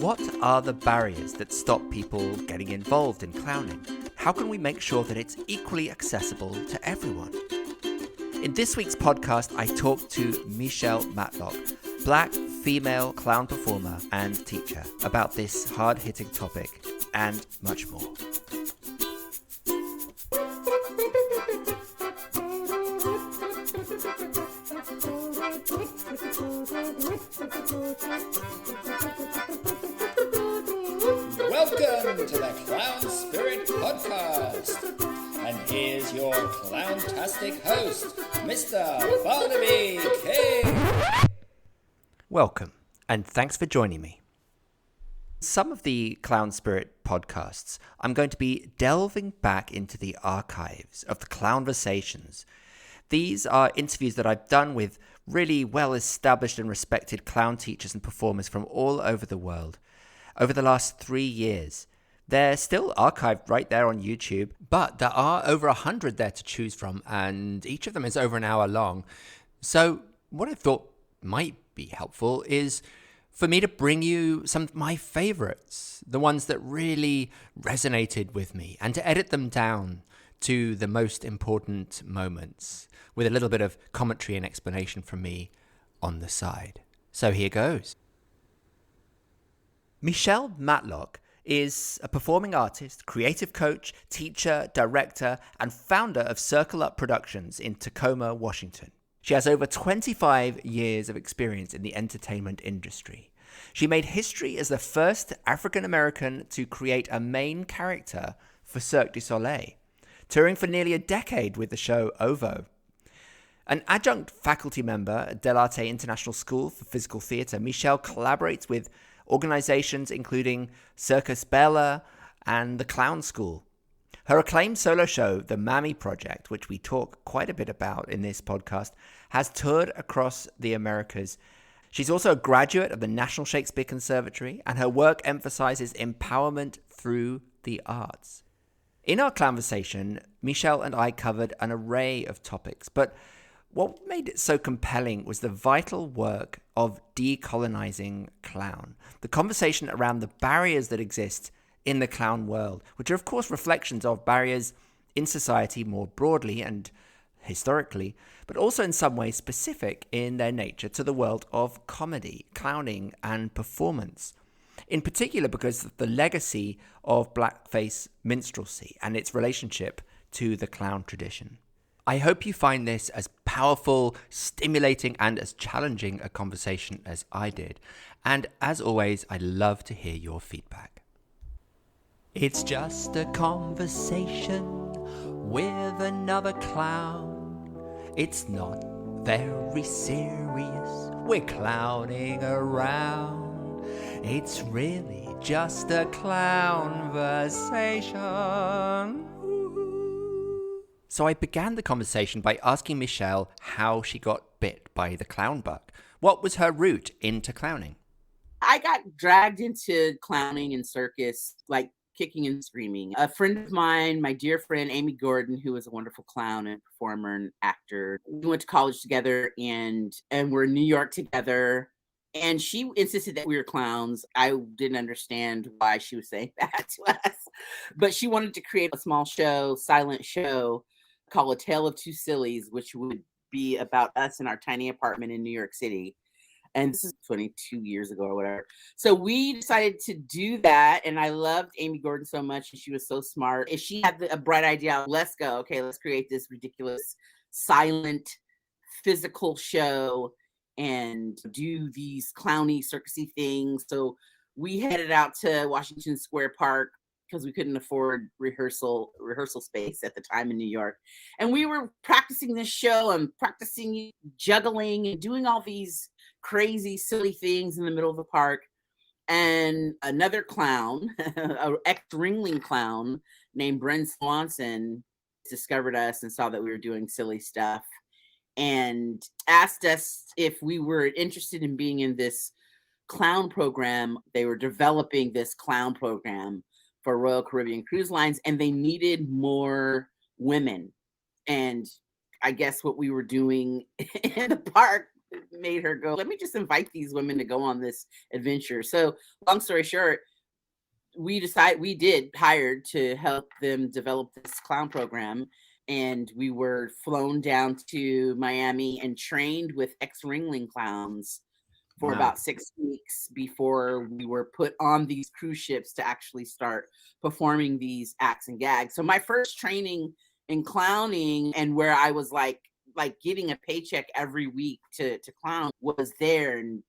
What are the barriers that stop people getting involved in clowning? How can we make sure that it's equally accessible to everyone? In this week's podcast, I talked to Michelle Matlock, Black female clown performer and teacher, about this hard-hitting topic and much more. Welcome to the Clown Spirit Podcast. And here's your clowntastic host, Mr. Barnaby King. Welcome, and thanks for joining me. Some of the Clown Spirit podcasts, I'm going to be delving back into the archives of the Clownversations. These are interviews that I've done with really well-established and respected clown teachers and performers from all over the world over the last 3 years. They're still archived right there on YouTube, but there are over 100 there to choose from, and each of them is over an hour long. So what I thought might be helpful is for me to bring you some of my favorites, the ones that really resonated with me, and to edit them down to the most important moments with a little bit of commentary and explanation from me on the side. So here goes. Michelle Matlock is a performing artist, creative coach, teacher, director, and founder of Circle Up Productions in Tacoma, Washington. She has over 25 years of experience in the entertainment industry. She made history as the first African-American to create a main character for Cirque de Soleil, touring for nearly a decade with the show OVO. An adjunct faculty member at Del Arte International School for Physical Theatre, Michelle collaborates with organizations including Circus Bella and the Clown School. Her acclaimed solo show, the Mammy Project, which we talk quite a bit about in this podcast, has toured across the Americas. She's also a graduate of the National Shakespeare Conservatory, and her work emphasizes empowerment through the arts. In our Clownversation, Michelle and I covered an array of topics, but what made it so compelling was the vital work of decolonizing clown, the conversation around the barriers that exist in the clown world, which are of course reflections of barriers in society more broadly and historically, but also in some ways specific in their nature to the world of comedy, clowning, and performance. In particular because of the legacy of blackface minstrelsy and its relationship to the clown tradition. I hope you find this as powerful, stimulating, and as challenging a conversation as I did. And as always, I'd love to hear your feedback. It's just a conversation with another clown. It's not very serious. We're clowning around. It's really just a clownversation. So I began the conversation by asking Michelle how she got bit by the clown bug. What was her route into clowning? I got dragged into clowning and circus, like kicking and screaming. A friend of mine, my dear friend, Amy Gordon, who is a wonderful clown and performer and actor, we went to college together and we're in New York together. And she insisted that we were clowns. I didn't understand why she was saying that to us. But she wanted to create a small show, silent show, called A Tale of Two Sillies, which would be about us in our tiny apartment in New York City. And this is 22 years ago or whatever. So we decided to do that. And I loved Amy Gordon so much. And she was so smart. And she had a bright idea. Let's go. Okay, let's create this ridiculous, silent, physical show and do these clowny, circusy things. So we headed out to Washington Square Park because we couldn't afford rehearsal space at the time in New York. And we were practicing this show and practicing juggling and doing all these crazy, silly things in the middle of the park. And another clown, an ex-Ringling clown named Bryn Swanson, discovered us and saw that we were doing silly stuff and asked us if we were interested in being in this clown program. They were developing this clown program for Royal Caribbean Cruise Lines, and they needed more women. And I guess what we were doing in the park made her go, let me just invite these women to go on this adventure. So long story short, we hired to help them develop this clown program. And we were flown down to Miami and trained with ex-Ringling clowns for Wow. about 6 weeks before we were put on these cruise ships to actually start performing these acts and gags. So my first training in clowning, and where I was like getting a paycheck every week to clown, was there, and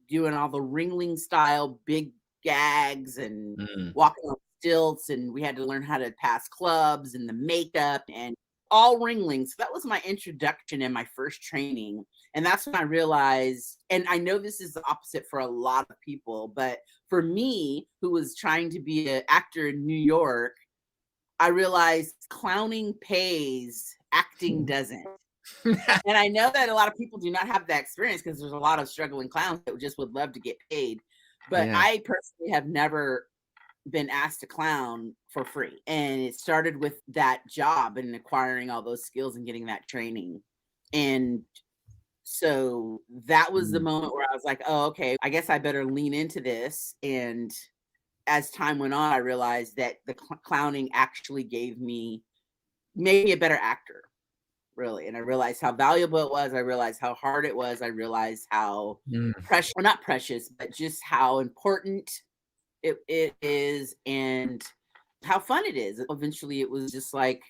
doing all the Ringling style big gags and walking on stilts, and we had to learn how to pass clubs and the makeup and all Ringling. So that was my introduction and my first training. And that's when I realized, and I know this is the opposite for a lot of people, but for me, who was trying to be an actor in New York, I realized clowning pays, acting doesn't. And I know that a lot of people do not have that experience because there's a lot of struggling clowns that just would love to get paid. But Yeah. I personally have never been asked to clown for free. And it started with that job and acquiring all those skills and getting that training. And so that was the moment where I was like, oh, okay, I guess I better lean into this. And as time went on, I realized that the clowning actually made me a better actor, really. And I realized how valuable it was. I realized how hard it was. I realized how precious, or not precious, but just how important it is and how fun it is. Eventually it was just like,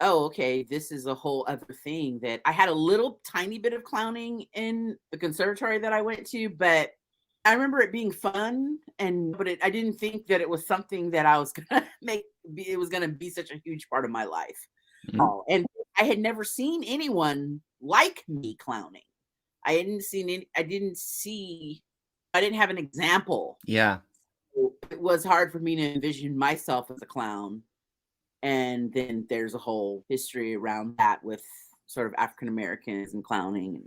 oh, okay, this is a whole other thing. That I had a little tiny bit of clowning in the conservatory that I went to, but I remember it being fun, but I didn't think that it was something that I was gonna it was gonna be such a huge part of my life. And I had never seen anyone like me clowning. I didn't have an example. Yeah. It was hard for me to envision myself as a clown. And then there's a whole history around that with sort of African Americans and clowning.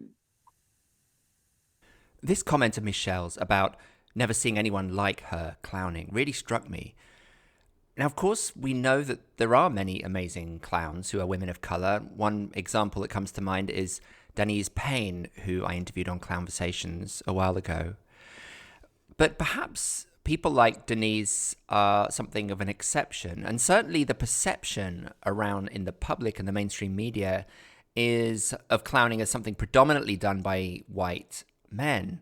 This comment of Michelle's about never seeing anyone like her clowning really struck me. Now, of course, we know that there are many amazing clowns who are women of color. One example that comes to mind is Denise Payne, who I interviewed on Clownversations a while ago. But perhaps people like Denise are something of an exception. And certainly the perception around in the public and the mainstream media is of clowning as something predominantly done by white men.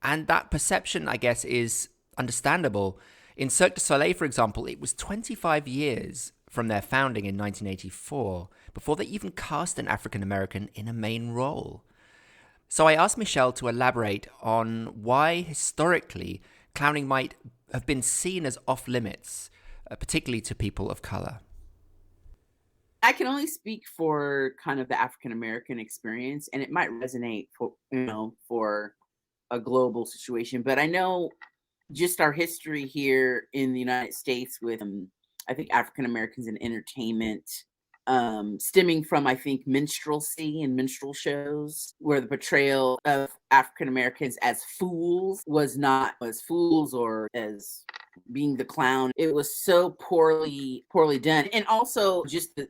And that perception, I guess, is understandable. In Cirque de Soleil, for example, it was 25 years from their founding in 1984 before they even cast an African American in a main role. So I asked Michelle to elaborate on why historically clowning might have been seen as off limits, particularly to people of color. I can only speak for kind of the African American experience, and it might resonate for a global situation. But I know just our history here in the United States with, I think, African Americans in entertainment, stemming from, I think, minstrelsy and minstrel shows, where the portrayal of African Americans as fools was not as fools or as being the clown. It was so poorly done. And also just the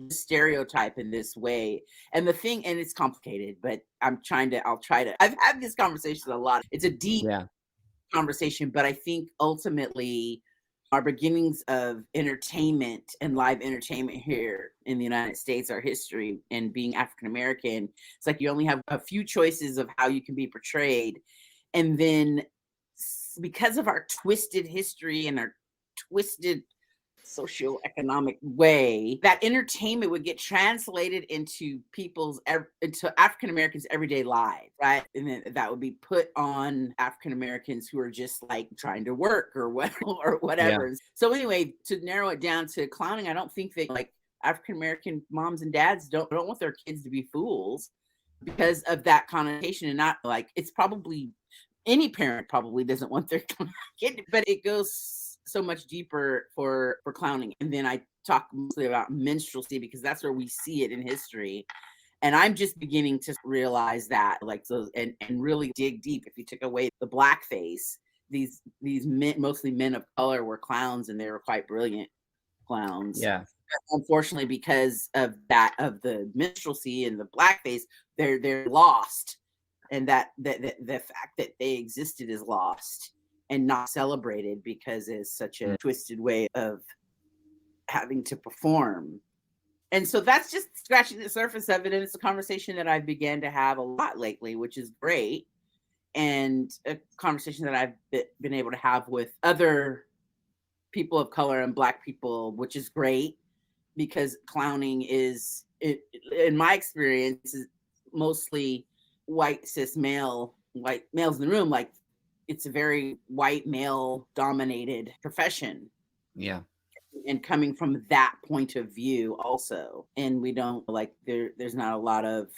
stereotype in this way. And it's complicated, but I've had this conversation a lot. It's a deep conversation, but I think ultimately our beginnings of entertainment and live entertainment here in the United States, our history, and being African American, it's like you only have a few choices of how you can be portrayed. And then because of our twisted history and our twisted socioeconomic way, that entertainment would get translated into African Americans' everyday lives, right? And then that would be put on African Americans who are just like trying to work or whatever. Yeah. So anyway, to narrow it down to clowning, I don't think that like African American moms and dads don't want their kids to be fools because of that connotation, and not like it's probably any parent probably doesn't want their kid, but it goes so much deeper for clowning. And then I talk mostly about minstrelsy because that's where we see it in history. And I'm just beginning to realize that, like, so, and really dig deep. If you took away the blackface, these men, mostly men of color, were clowns, and they were quite brilliant clowns. Yeah. Unfortunately, because of that, of the minstrelsy and the blackface, they're lost, and that the fact that they existed is lost and not celebrated because it's such a twisted way of having to perform. And so that's just scratching the surface of it, and it's a conversation that I've began to have a lot lately, which is great, and a conversation that I've been able to have with other people of color and Black people, which is great because clowning is, in my experience, is mostly white cis white males in the room. Like, it's a very white male dominated profession. Yeah. And coming from that point of view also, and we don't like there's not a lot of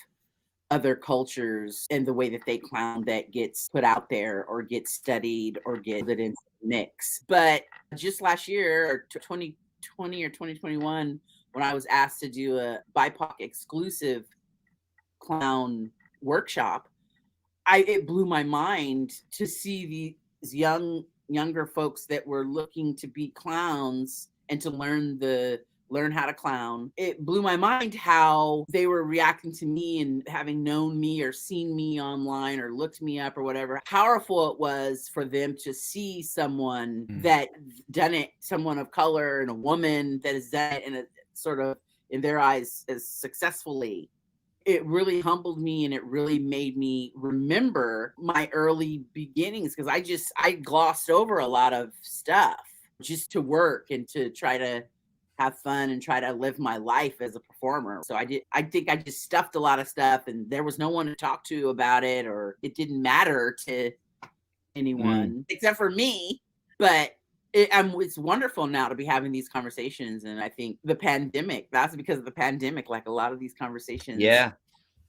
other cultures and the way that they clown that gets put out there or gets studied or get it into the mix. But just last year, or 2020 or 2021, when I was asked to do a BIPOC exclusive clown workshop, it blew my mind to see these younger folks that were looking to be clowns and to learn how to clown. It blew my mind how they were reacting to me, and having known me or seen me online or looked me up or whatever, how powerful it was for them to see someone that done it, someone of color and a woman that has done it in a sort of, in their eyes, as successfully. It really humbled me, and it really made me remember my early beginnings, because I glossed over a lot of stuff just to work and to try to have fun and try to live my life as a performer. So I think I just stuffed a lot of stuff, and there was no one to talk to about it, or it didn't matter to anyone except for me. But it's wonderful now to be having these conversations. And I think the pandemic, that's because of the pandemic, like a lot of these conversations. Yeah.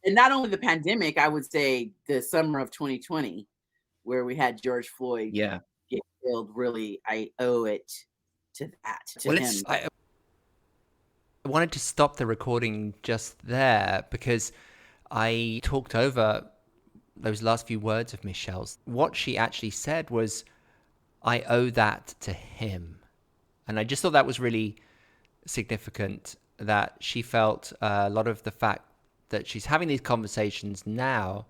And not only the pandemic, I would say the summer of 2020, where we had George Floyd get killed, really, I owe it to that, to him. I wanted to stop the recording just there because I talked over those last few words of Michelle's. What she actually said was, I owe that to him. And I just thought that was really significant, that she felt a lot of the fact that she's having these conversations now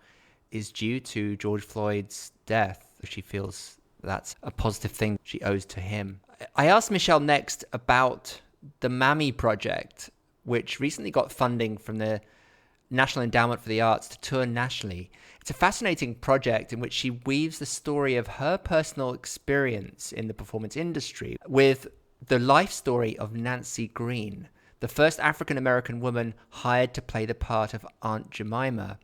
is due to George Floyd's death. She feels that's a positive thing she owes to him. I asked Michelle next about the Mammy Project, which recently got funding from the National Endowment for the Arts to tour nationally. It's a fascinating project in which she weaves the story of her personal experience in the performance industry with the life story of Nancy Green, the first African-American woman hired to play the part of Aunt Jemima,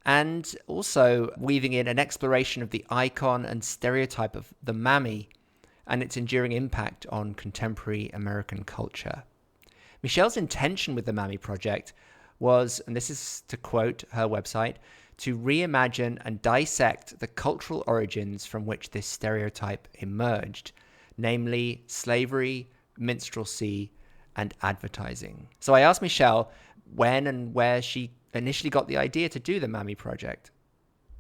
and also weaving in an exploration of the icon and stereotype of the Mammy and its enduring impact on contemporary American culture. Michelle's intention with the Mammy Project was, and this is to quote her website, to reimagine and dissect the cultural origins from which this stereotype emerged, namely slavery, minstrelsy, and advertising. So I asked Michelle when and where she initially got the idea to do the Mammy Project.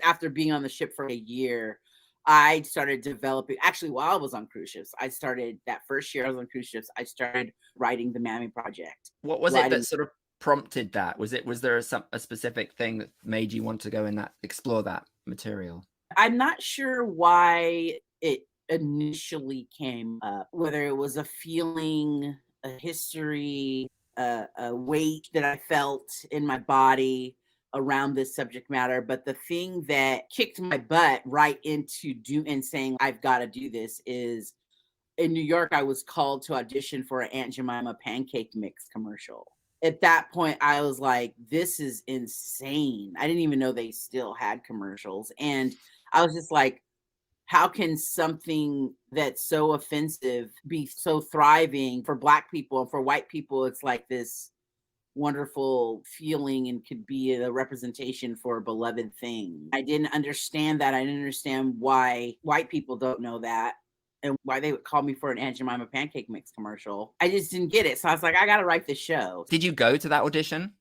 After being on the ship for a year, I started developing, actually while I was on cruise ships, I started that first year I was on cruise ships, I started writing the Mammy Project. What was it that sort of prompted that? Was there a specific thing that made you want to go and explore that material? I'm not sure why it initially came up, whether it was a feeling, a history, a weight that I felt in my body around this subject matter. But the thing that kicked my butt right into saying I've got to do this is, in New York, I was called to audition for an Aunt Jemima pancake mix commercial. At that point, I was like, this is insane. I didn't even know they still had commercials. And I was just like, how can something that's so offensive be so thriving for Black people, and for white people, it's like this wonderful feeling and could be a representation for a beloved thing. I didn't understand that. I didn't understand why white people don't know that, and why they would call me for an Aunt Jemima pancake mix commercial. I just didn't get it. So I was like, I got to write this show. Did you go to that audition?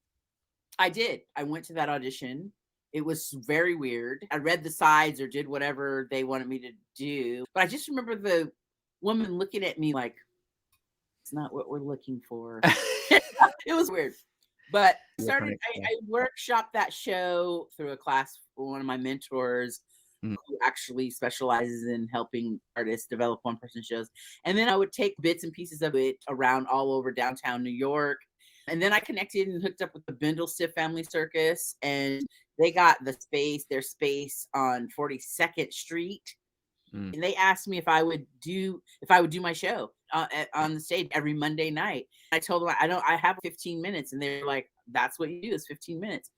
I did. I went to that audition. It was very weird. I read the sides or did whatever they wanted me to do. But I just remember the woman looking at me like, It's not what we're looking for. It was weird. But I workshopped that show through a class for one of my mentors who actually specializes in helping artists develop one-person shows. And then I would take bits and pieces of it around all over downtown New York. And then I connected and hooked up with the Bindlestiff Family Circus, and they got their space on 42nd Street. And they asked me if I would do my show on the stage every Monday night. I told them I have 15 minutes, and they're like, that's what you do is 15 minutes.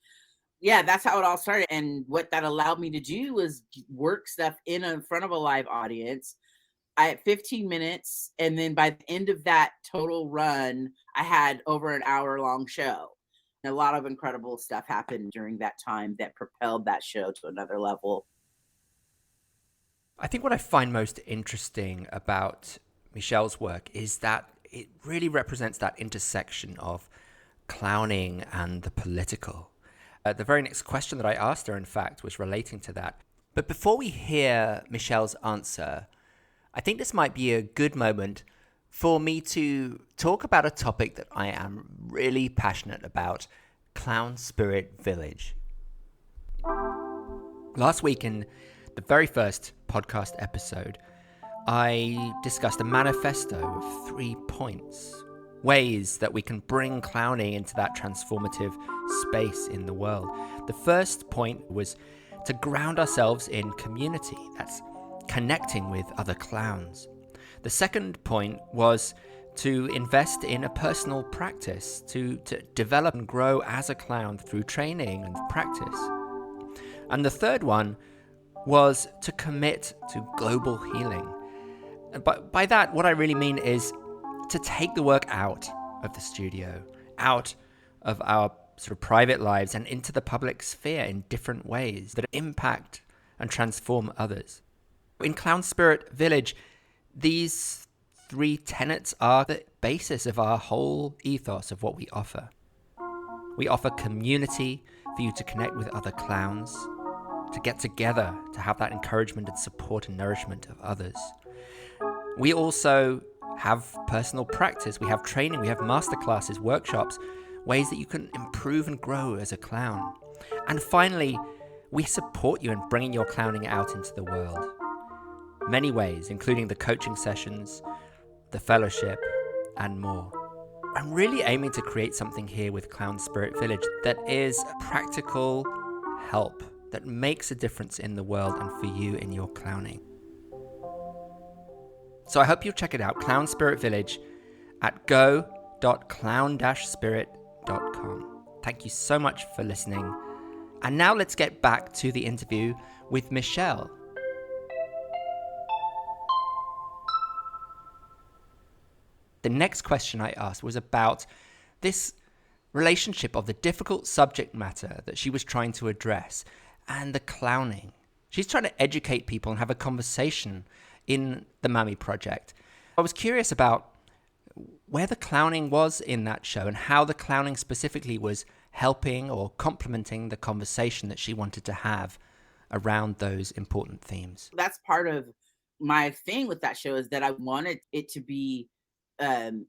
Yeah, that's how it all started. And what that allowed me to do was work stuff in front of a live audience. I had 15 minutes, and then by the end of that total run, I had over an hour-long show. And a lot of incredible stuff happened during that time that propelled that show to another level. I think what I find most interesting about Michelle's work is that it really represents that intersection of clowning and the political. The very next question that I asked her, in fact, was relating to that. But before we hear Michelle's answer, I think this might be a good moment for me to talk about a topic that I am really passionate about, Clown Spirit Village. Last week in the very first podcast episode, I discussed a manifesto of 3 points, ways that we can bring clowning into that transformative space in the world. The first point was to ground ourselves in community. That's connecting with other clowns. The second point was to invest in a personal practice, to develop and grow as a clown through training and practice. And the third one was to commit to global healing. But by that, what I really mean is to take the work out of the studio, out of our sort of private lives and into the public sphere in different ways that impact and transform others. In Clown Spirit Village, these 3 tenets are the basis of our whole ethos of what we offer. We offer community for you to connect with other clowns, to get together, to have that encouragement and support and nourishment of others. We also have personal practice, we have training, we have masterclasses, workshops, ways that you can improve and grow as a clown. And finally, we support you in bringing your clowning out into the world. Many ways, including the coaching sessions, the fellowship, and more. I'm really aiming to create something here with Clown Spirit Village that is practical help that makes a difference in the world and for you in your clowning. So I hope you'll check it out, Clown Spirit Village, at go.clown-spirit.com. Thank you so much for listening. And now let's get back to the interview with Michelle. The next question I asked was about this relationship of the difficult subject matter that she was trying to address and the clowning. She's trying to educate people and have a conversation in the Mammy Project. I was curious about where the clowning was in that show and how the clowning specifically was helping or complementing the conversation that she wanted to have around those important themes. That's part of my thing with that show, is that I wanted it to be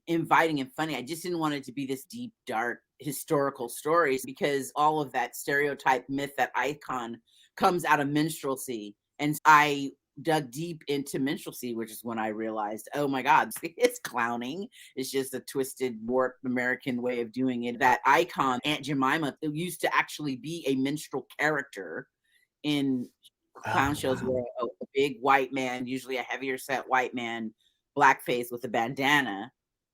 inviting and funny. I just didn't want it to be this deep, dark historical stories, because all of that stereotype myth, that icon, comes out of minstrelsy. And I dug deep into minstrelsy, which is when I realized, oh my God, it's clowning. It's just a twisted, warped American way of doing it. That icon, Aunt Jemima, it used to actually be a minstrel character in clown shows, where a big white man, usually a heavier set white man, blackface with a bandana,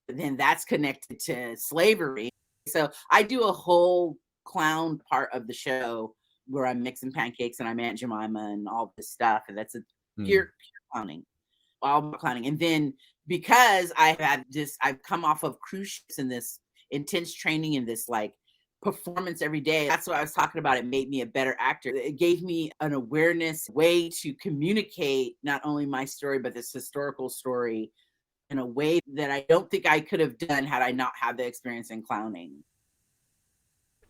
then that's connected to slavery. So I do a whole clown part of the show where I'm mixing pancakes and I'm Aunt Jemima and all this stuff. And that's a pure clowning, all clowning. And then because I've come off of cruise ships and this intense training and this like performance every day. That's what I was talking about. It made me a better actor. It gave me an awareness, way to communicate not only my story, but this historical story in a way that I don't think I could have done had I not had the experience in clowning.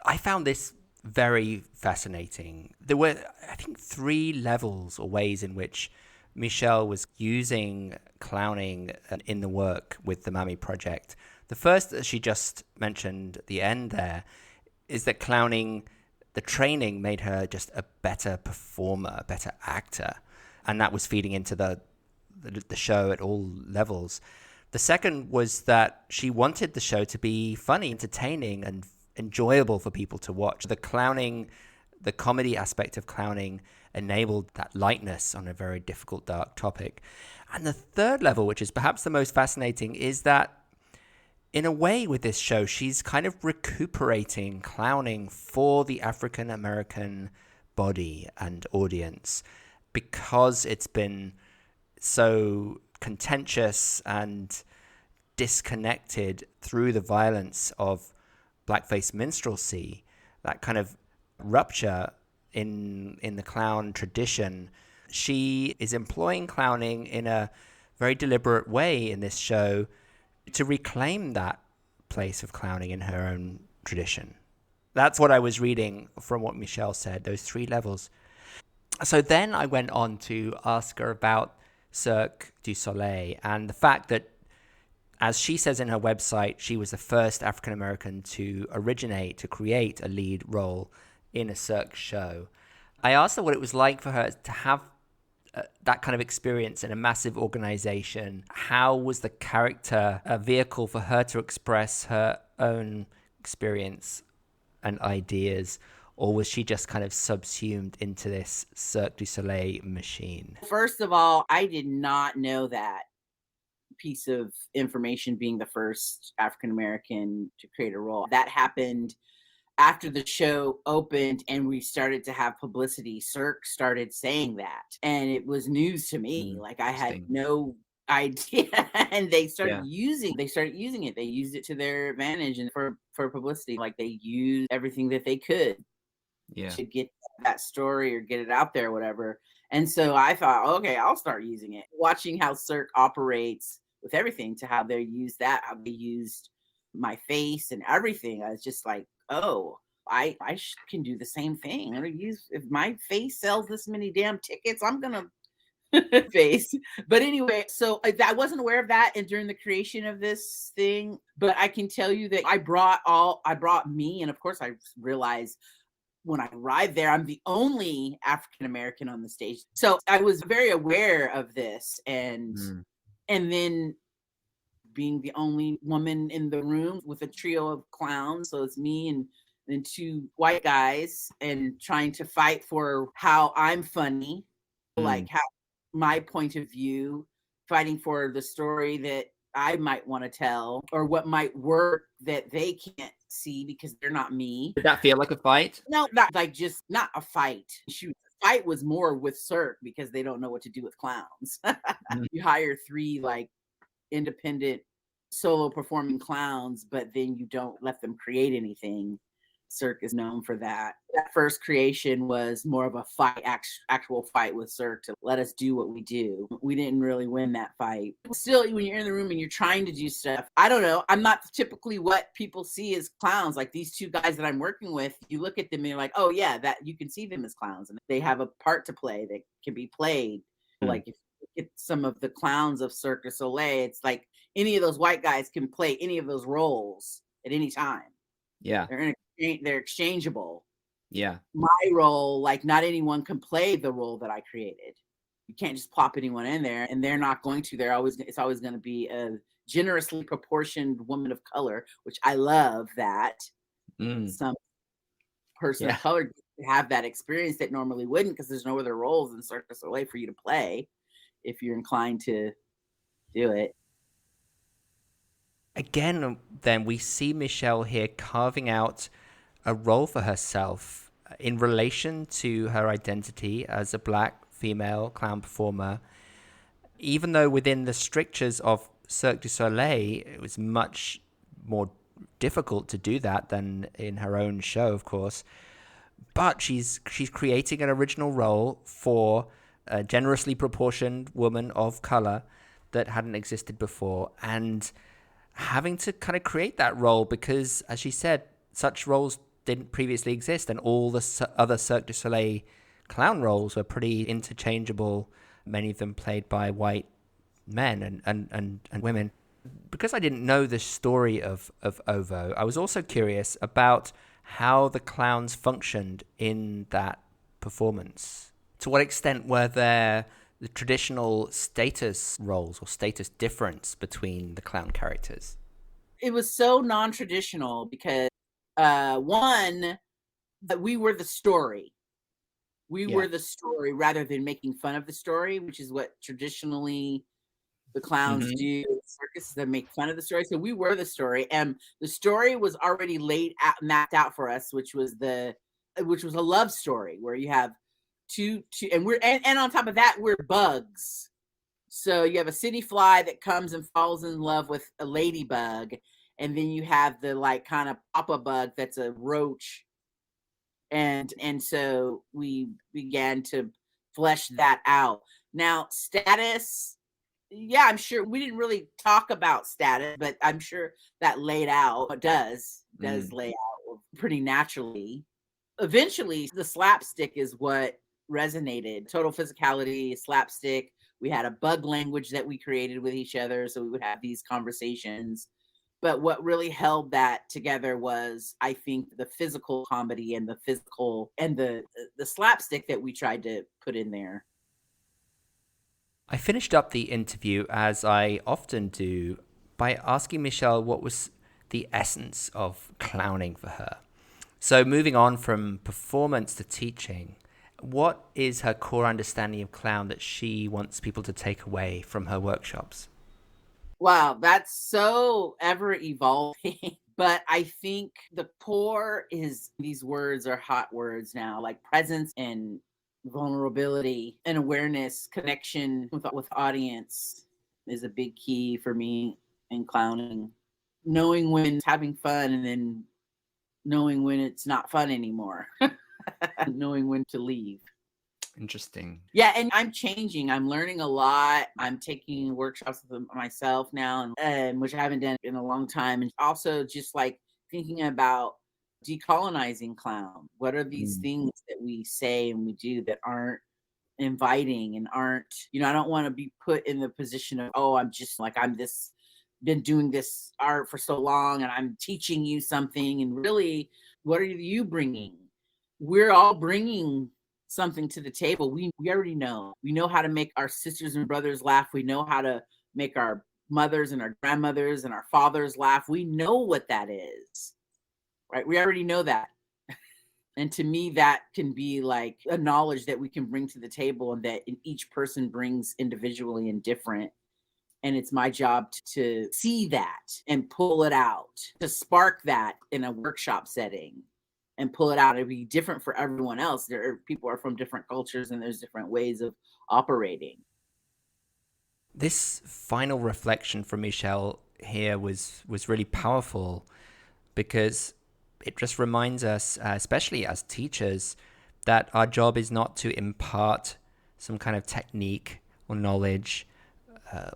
I found this very fascinating. There were, I think, 3 levels or ways in which Michelle was using clowning in the work with the Mammy Project. The first that she just mentioned at the end there is that clowning, the training made her just a better performer, a better actor. And that was feeding into the show at all levels. The second was that she wanted the show to be funny, entertaining, and enjoyable for people to watch. The clowning, the comedy aspect of clowning enabled that lightness on a very difficult, dark topic. And the third level, which is perhaps the most fascinating, is that in a way with this show, she's kind of recuperating clowning for the African American body and audience because it's been so contentious and disconnected through the violence of blackface minstrelsy, that kind of rupture in the clown tradition. She is employing clowning in a very deliberate way in this show to reclaim that place of clowning in her own tradition. That's what I was reading from what Michelle said, those three levels. So then I went on to ask her about Cirque du Soleil and the fact that, as she says in her website, she was the first African-American to create a lead role in a Cirque show. I asked her what it was like for her to have that kind of experience in a massive organization. How was the character a vehicle for her to express her own experience and ideas? Or was she just kind of subsumed into this Cirque du Soleil machine? First of all, I did not know that piece of information, being the first African-American to create a role. That happened after the show opened and we started to have publicity. Cirque started saying that, and it was news to me. Like, I had no idea. And they started using it. They used it to their advantage and for publicity. Like, they used everything that they could to get that story or get it out there or whatever. And so I thought, okay, I'll start using it. Watching how Cirque operates with everything, to how they use that, how they used my face and everything. I was just like, oh, I can do the same thing. I'm gonna use, if my face sells this many damn tickets, I'm gonna face. But anyway, so I wasn't aware of that and during the creation of this thing, but I can tell you that I brought me, and of course I realized when I arrived there, I'm the only African American on the stage. So I was very aware of this, and then being the only woman in the room with a trio of clowns. So it's me and then two white guys, and trying to fight for how I'm funny, like how my point of view, fighting for the story that I might want to tell, or what might work that they can't see because they're not me. Did that feel like a fight? No, not like, just not a fight. Shoot, the fight was more with Cirque because they don't know what to do with clowns. You hire three like independent solo performing clowns, but then you don't let them create anything. Cirque is known for that. That first creation was more of a fight, actual fight with Cirque to let us do what we do. We didn't really win that fight. Still, when you're in the room and you're trying to do stuff, I don't know, I'm not typically what people see as clowns. Like these two guys that I'm working with, you look at them and you're like, oh yeah, that you can see them as clowns, and they have a part to play that can be played. Like if you look at some of the clowns of Cirque du Soleil, it's like any of those white guys can play any of those roles at any time. Yeah. They're exchangeable. Yeah. My role, like, not anyone can play the role that I created. You can't just plop anyone in there, and they're not going to. It's always going to be a generously proportioned woman of color, which I love that. Some person of color have that experience that normally wouldn't, because there's no other roles in Cirque du Soleil for you to play if you're inclined to do it. Again, then we see Michelle here carving out a role for herself in relation to her identity as a Black female clown performer. Even though within the strictures of Cirque du Soleil, it was much more difficult to do that than in her own show, of course. But she's creating an original role for a generously proportioned woman of color that hadn't existed before, and having to kind of create that role because, as she said, such roles didn't previously exist, and all the other Cirque du Soleil clown roles were pretty interchangeable many of them played by white men and women. Because I didn't know the story of Ovo, I was also curious about how the clowns functioned in that performance. To what extent were there the traditional status roles or status difference between the clown characters? It was so non-traditional because one, that we were the story. We were the story rather than making fun of the story, which is what traditionally the clowns do in circus. They make fun of the story. So we were the story, and the story was already mapped out for us, which was a love story where you have two, and on top of that, we're bugs. So you have a city fly that comes and falls in love with a ladybug, and then you have the like kind of papa bug that's a roach. And so we began to flesh that out. Now, status, yeah, I'm sure we didn't really talk about status, but I'm sure that laid out does lay out pretty naturally. Eventually, the slapstick is what resonated. Total physicality, slapstick. We had a bug language that we created with each other, so we would have these conversations. But what really held that together was, I think, the physical comedy and the slapstick that we tried to put in there. I finished up the interview, as I often do, by asking Michelle what was the essence of clowning for her. So moving on from performance to teaching, what is her core understanding of clown that she wants people to take away from her workshops? Wow, that's so ever evolving. But I think the core is, these words are hot words now, like presence and vulnerability and awareness, connection with audience is a big key for me in clowning. Knowing when it's having fun and then knowing when it's not fun anymore. Knowing when to leave. Interesting. Yeah, and I'm changing. I'm learning a lot. I'm taking workshops with myself now, and which I haven't done in a long time. And also just like thinking about decolonizing clown. What are these things that we say and we do that aren't inviting and aren't, I don't want to be put in the position of, oh, I'm just like, been doing this art for so long and I'm teaching you something. And really, what are you bringing? We're all bringing something to the table. We already know. We know how to make our sisters and brothers laugh. We know how to make our mothers and our grandmothers and our fathers laugh. We know what that is, right? We already know that. And to me, that can be like a knowledge that we can bring to the table and that each person brings individually and different. And it's my job to see that and pull it out, to spark that in a workshop setting and pull it out. It'll be different for everyone else. People are from different cultures and there's different ways of operating. This final reflection from Michelle here was really powerful because it just reminds us, especially as teachers, that our job is not to impart some kind of technique or knowledge,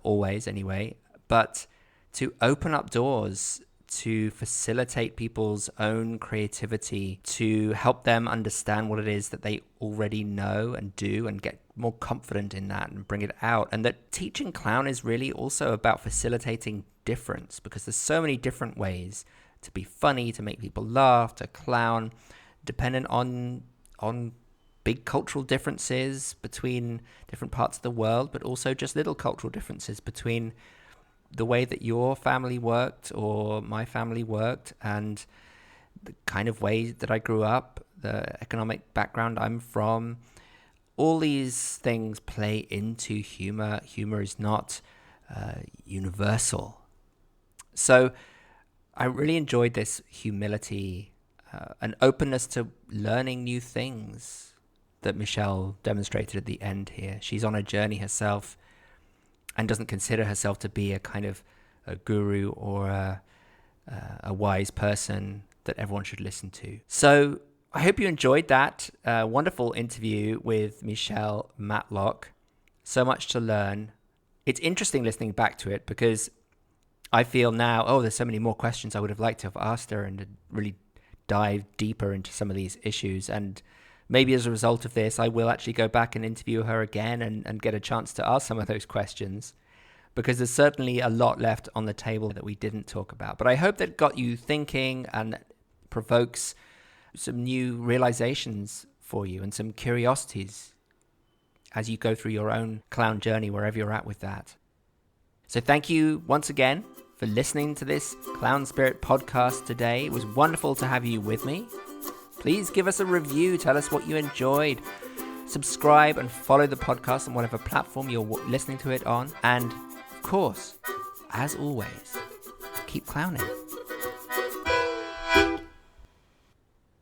always anyway, but to open up doors, to facilitate people's own creativity, to help them understand what it is that they already know and do and get more confident in that and bring it out. And that teaching clown is really also about facilitating difference, because there's so many different ways to be funny, to make people laugh, to clown, dependent on big cultural differences between different parts of the world, but also just little cultural differences between the way that your family worked or my family worked and the kind of way that I grew up, the economic background I'm from. All these things play into humor. Humor is not universal. So I really enjoyed this humility, an openness to learning new things that Michelle demonstrated at the end here. She's on a journey herself and doesn't consider herself to be a kind of a guru or a wise person that everyone should listen to. So I hope you enjoyed that wonderful interview with Michelle Matlock. So much to learn. It's interesting listening back to it because I feel now, there's so many more questions I would have liked to have asked her and to really dive deeper into some of these issues. And maybe as a result of this, I will actually go back and interview her again and get a chance to ask some of those questions, because there's certainly a lot left on the table that we didn't talk about. But I hope that got you thinking and provokes some new realizations for you and some curiosities as you go through your own clown journey, wherever you're at with that. So thank you once again for listening to this Clown Spirit podcast today. It was wonderful to have you with me. Please give us a review. Tell us what you enjoyed. Subscribe and follow the podcast on whatever platform you're listening to it on. And of course, as always, keep clowning.